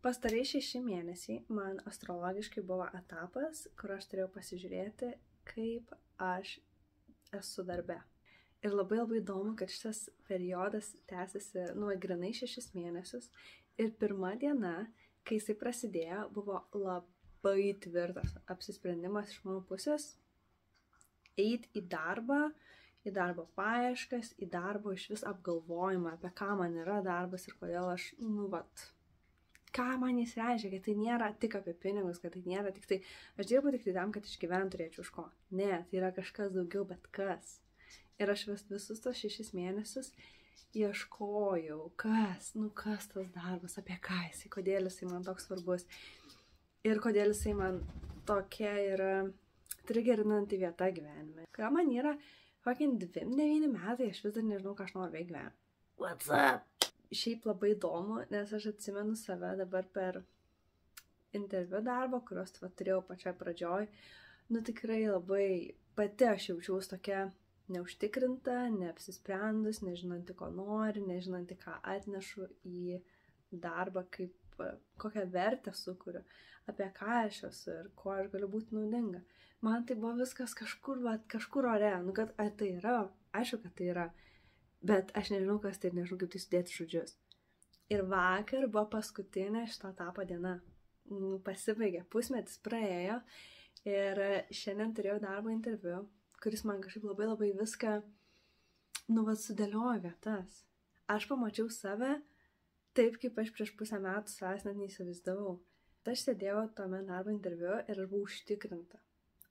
Pastarieji 6 mėnesiai man astrologiškai buvo etapas, kur aš turėjau pasižiūrėti, kaip aš esu darbe. Ir labai įdomu, kad šitas periodas tęsiasi, grinai 6 mėnesius. Ir pirma diena, kai jisai prasidėjo, buvo labai tvirtas apsisprendimas iš mano pusės eiti į darbo paieškas, į darbo iš vis apgalvojimą, apie ką man yra darbas ir kodėl aš, ką man jis reiškia, kad tai nėra tik apie pinigus, kad tai nėra tik tai, aš dirbu tik tai tam, kad išgyvent turėčiau iš ko. Ne, tai yra kažkas daugiau, bet kas. Ir aš visus tos 6 mėnesius ieškojau, kas tas darbas, apie ką jisai, kodėl jisai man toks svarbus ir kodėl jisai man tokia yra trigerinanti vieta gyvenime. Ką man yra fucking 29 metai, aš vis dar nežinau, ką aš noriu veikti gyvenime. What's up? Šiaip labai įdomu, nes aš atsimenu save dabar per interviu darbą, kuriuos turėjau pačioj pradžioj. Tikrai labai pati aš jaučiausi tokia neužtikrinta, neapsisprendus, nežinanti, ko nori, nežinanti, ką atnešu į darbą, kokią vertę sukuriu, apie ką aš esu ir kuo aš galiu būti naudinga. Man tai buvo viskas kažkur ore, kad tai yra, aišku, kad tai yra, bet aš nežinau, kas tai ir nežinau, kaip tai sudėti žodžius. Ir vakar buvo paskutinė šito etapo diena. Pasibaigė, pusmetis praėjo ir šiandien turėjau darbo interviu, kuris man kažkaip labai viską, sudėliojo vietas. Aš pamačiau save taip, kaip aš prieš pusę metų savęs net neįsivaizdavau. Aš sėdėjau tame darbo interviu ir aš buvau užtikrinta.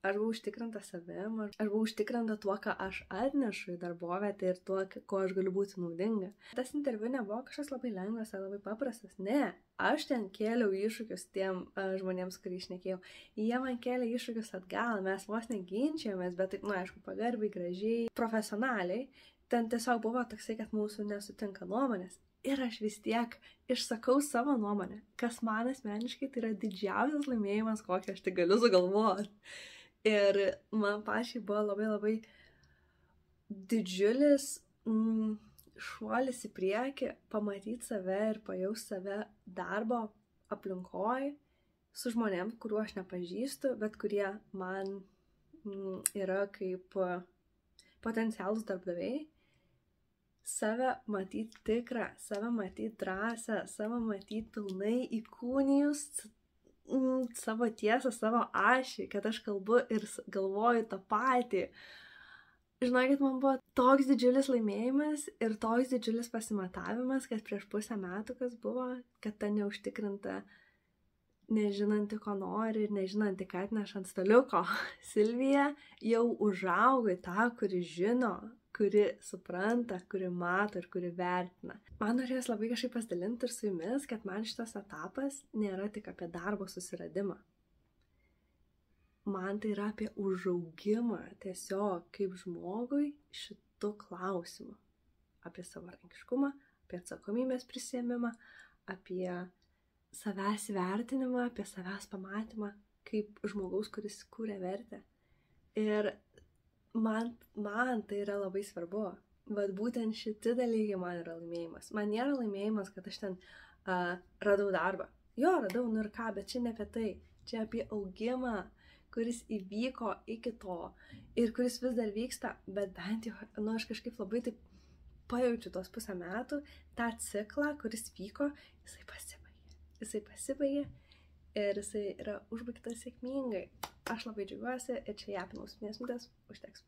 Aš buvau užtikrinta savim, aš buvau užtikrinta tuo, ką aš atnešu į darbovietę ir tuo, kuo aš galiu būti naudinga. Tas interviu nebuvo kažkas labai lengvas ar labai paprastas. Ne, aš ten kėliau iššūkius tiem žmonėms, kurį išnekėjau. Jie man kėlė iššūkius atgal, mes vos neginčiamės, bet taip, aišku, pagarbiai, gražiai, profesionaliai. Ten tiesiog buvo toksai, kad mūsų nesutinka nuomonės. Ir aš vis tiek išsakau savo nuomonę, kas man asmeniškai tai yra didžiausias laimėjimas, kokį aš tik galiu sugalvoti. Ir man pačiai buvo labai didžiulis šuolis į priekį, pamatyti save ir pajausti save darbo aplinkoj su žmonėm, kuriuo aš nepažįstu, bet kurie man yra kaip potencialūs darbdaviai. Save matyti tikrą, save matyti drąsią, save matyti pilnai įkūnijus savo tiesą, savo ašį, kad aš kalbu ir galvoju tą patį. Žinokit, man buvo toks didžiulis laimėjimas ir toks didžiulis pasimatavimas, kad prieš pusę metų kas buvo, kad ta neužtikrinta, nežinanti, ko nori ir nežinanti, ką atneša ant staliuko, Silvija jau užaugo į tą, kuri žino, kuri supranta, kuri mato ir kuri vertina. Man norės labai kažkaip pasidalinti ir su jumis, kad man šitas etapas nėra tik apie darbo susiradimą. Man tai yra apie užaugimą tiesiog kaip žmogui šitų klausimų. Apie savarankiškumą, apie atsakomybės prisiėmimą, apie savęs vertinimą, apie savęs pamatymą kaip žmogaus, kuris kūrė vertę. Ir man tai yra labai svarbu. Vat būtent šiti dalykai man yra laimėjimas. Man nėra laimėjimas, kad aš ten radau darbą. Jo, radau, ir ką, bet čia ne apie tai. Čia apie augimą, kuris įvyko iki to ir kuris vis dar vyksta, bet bent jau, aš kažkaip labai taip pajaučiu tos pusę metų, tą ciklą, kuris vyko, jisai pasibaigė ir jisai yra užbaigtas sėkmingai. Aš labai džiaugiuosi ir čia japinau 7 minutės, užteks.